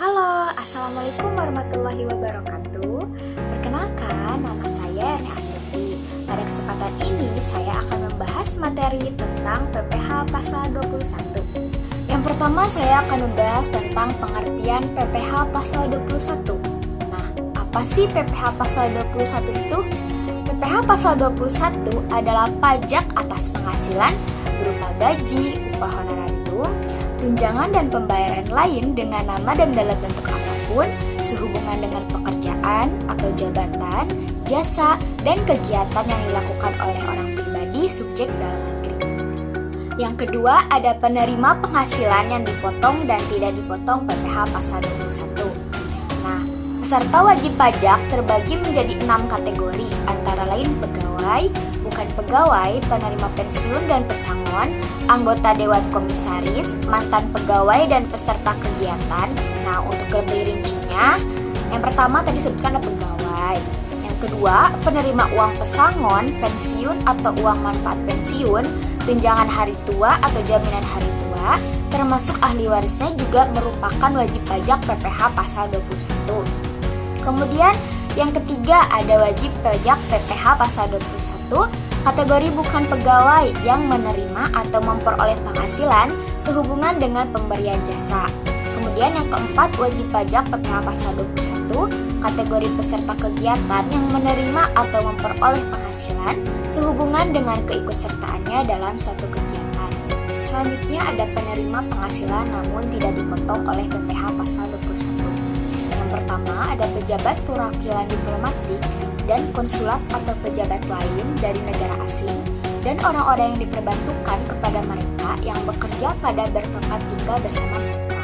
Halo, Assalamualaikum warahmatullahi wabarakatuh. Perkenalkan, nama saya Erni Astuti. Pada kesempatan ini, saya akan membahas materi tentang PPH pasal 21. Yang pertama, saya akan membahas tentang pengertian PPH pasal 21. Nah, apa sih PPH pasal 21 itu? PPH pasal 21 adalah pajak atas penghasilan berupa gaji, upah honorarium, tunjangan dan pembayaran lain dengan nama dan dalam bentuk apapun sehubungan dengan pekerjaan atau jabatan, jasa, dan kegiatan yang dilakukan oleh orang pribadi subjek dalam negeri. Yang kedua, ada penerima penghasilan yang dipotong dan tidak dipotong PPH pasal 21. Nah, peserta wajib pajak terbagi menjadi 6 kategori, antara lain pegawai, bukan pegawai, penerima pensiun dan pesangon, anggota dewan komisaris, mantan pegawai, dan peserta kegiatan. Nah, untuk lebih rincinya, yang pertama tadi sebutkan ada pegawai. Yang kedua, penerima uang pesangon, pensiun atau uang manfaat pensiun, tunjangan hari tua atau jaminan hari tua, termasuk ahli warisnya juga merupakan wajib pajak PPH pasal 21. Kemudian yang ketiga ada wajib pajak PPH pasal 21 kategori bukan pegawai yang menerima atau memperoleh penghasilan sehubungan dengan pemberian jasa. Kemudian yang keempat wajib pajak PPH pasal 21 kategori peserta kegiatan yang menerima atau memperoleh penghasilan sehubungan dengan keikutsertaannya dalam suatu kegiatan. Selanjutnya ada penerima penghasilan namun tidak dipotong oleh PPH pasal 21. Pertama, ada pejabat perwakilan diplomatik dan konsulat atau pejabat lain dari negara asing dan orang-orang yang diperbantukan kepada mereka yang bekerja pada bertempat tinggal bersama mereka.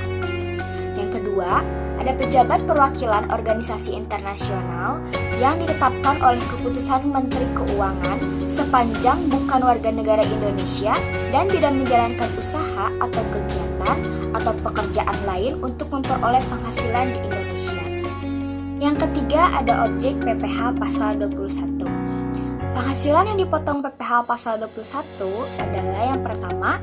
Yang kedua, ada pejabat perwakilan organisasi internasional yang ditetapkan oleh keputusan Menteri Keuangan sepanjang bukan warga negara Indonesia dan tidak menjalankan usaha atau kegiatan atau pekerjaan lain untuk memperoleh penghasilan di Indonesia. Yang ketiga ada objek PPH pasal 21. Penghasilan yang dipotong PPH pasal 21 adalah yang pertama,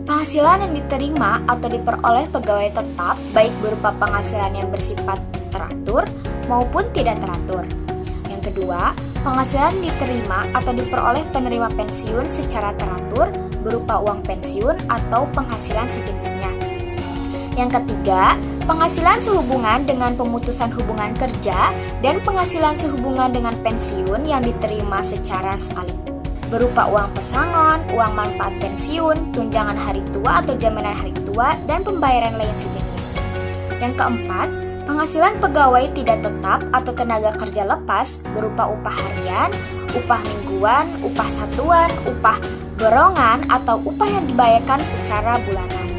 penghasilan yang diterima atau diperoleh pegawai tetap baik berupa penghasilan yang bersifat teratur maupun tidak teratur. Yang kedua, penghasilan diterima atau diperoleh penerima pensiun secara teratur berupa uang pensiun atau penghasilan sejenisnya. Yang ketiga, penghasilan sehubungan dengan pemutusan hubungan kerja dan penghasilan sehubungan dengan pensiun yang diterima secara sekaligus berupa uang pesangon, uang manfaat pensiun, tunjangan hari tua atau jaminan hari tua, dan pembayaran lain sejenis. Yang keempat, penghasilan pegawai tidak tetap atau tenaga kerja lepas berupa upah harian, upah mingguan, upah satuan, upah borongan, atau upah yang dibayarkan secara bulanan.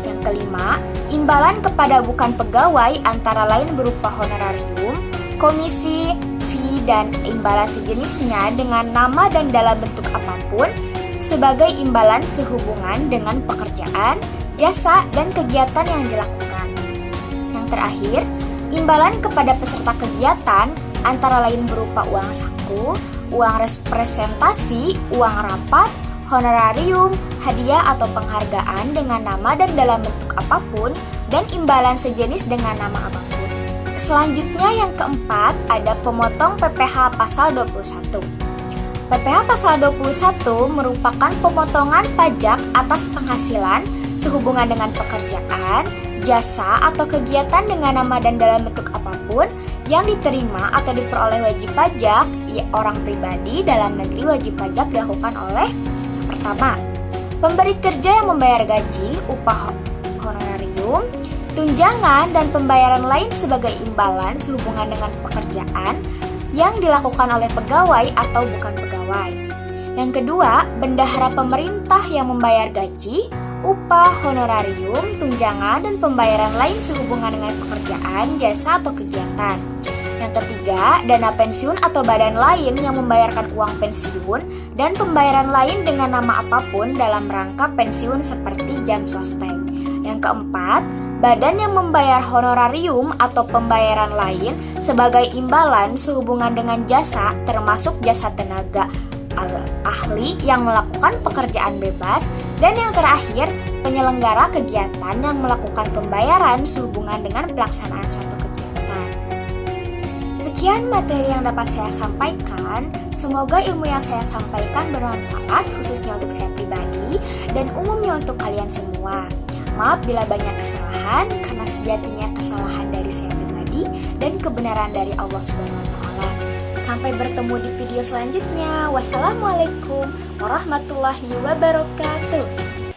Yang kelima, imbalan kepada bukan pegawai antara lain berupa honorarium, komisi, fee, dan imbalan sejenisnya dengan nama dan dalam bentuk apapun sebagai imbalan sehubungan dengan pekerjaan, jasa, dan kegiatan yang dilakukan. Yang terakhir, imbalan kepada peserta kegiatan antara lain berupa uang saku, uang representasi, uang rapat, honorarium, hadiah atau penghargaan dengan nama dan dalam bentuk apapun, dan imbalan sejenis dengan nama apapun. Selanjutnya yang keempat ada pemotong PPH pasal 21. PPH pasal 21 merupakan pemotongan pajak atas penghasilan sehubungan dengan pekerjaan, jasa atau kegiatan dengan nama dan dalam bentuk apapun yang diterima atau diperoleh wajib pajak orang pribadi dalam negeri. Wajib pajak dilakukan oleh pertama, pemberi kerja yang membayar gaji, upah honorarium, tunjangan, dan pembayaran lain sebagai imbalan sehubungan dengan pekerjaan yang dilakukan oleh pegawai atau bukan pegawai. Yang kedua, bendahara pemerintah yang membayar gaji, upah honorarium, tunjangan, dan pembayaran lain sehubungan dengan pekerjaan, jasa, atau kegiatan. Yang ketiga, dana pensiun atau badan lain yang membayarkan uang pensiun dan pembayaran lain dengan nama apapun dalam rangka pensiun seperti jam sostek. Yang keempat, badan yang membayar honorarium atau pembayaran lain sebagai imbalan sehubungan dengan jasa termasuk jasa tenaga ahli yang melakukan pekerjaan bebas. Dan yang terakhir, penyelenggara kegiatan yang melakukan pembayaran sehubungan dengan pelaksanaan suatu kegiatan. Sekian materi yang dapat saya sampaikan. Semoga ilmu yang saya sampaikan bermanfaat khususnya untuk saya pribadi dan umumnya untuk kalian semua. Maaf bila banyak kesalahan, karena sejatinya kesalahan dari saya pribadi dan kebenaran dari Allah Subhanahu wa Ta'ala. Sampai bertemu di video selanjutnya. Wassalamualaikum warahmatullahi wabarakatuh.